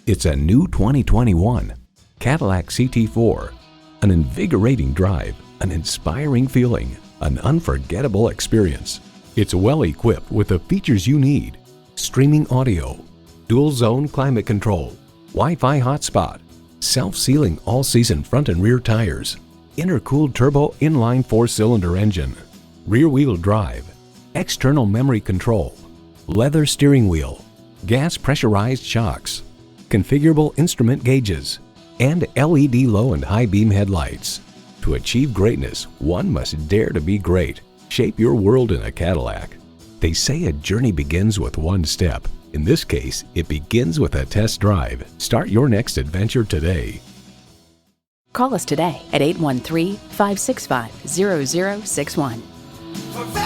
It's a new 2021 Cadillac CT4. An invigorating drive, an inspiring feeling, an unforgettable experience. It's well equipped with the features you need: streaming audio, dual zone climate control, Wi-Fi hotspot, self-sealing all-season front and rear tires, intercooled turbo inline 4-cylinder engine, rear-wheel drive, external memory control, leather steering wheel, gas pressurized shocks, configurable instrument gauges, and LED low and high beam headlights. To achieve greatness, one must dare to be great. Shape your world in a Cadillac. They say a journey begins with one step. In this case, it begins with a test drive. Start your next adventure today. Call us today at 813-565-0061.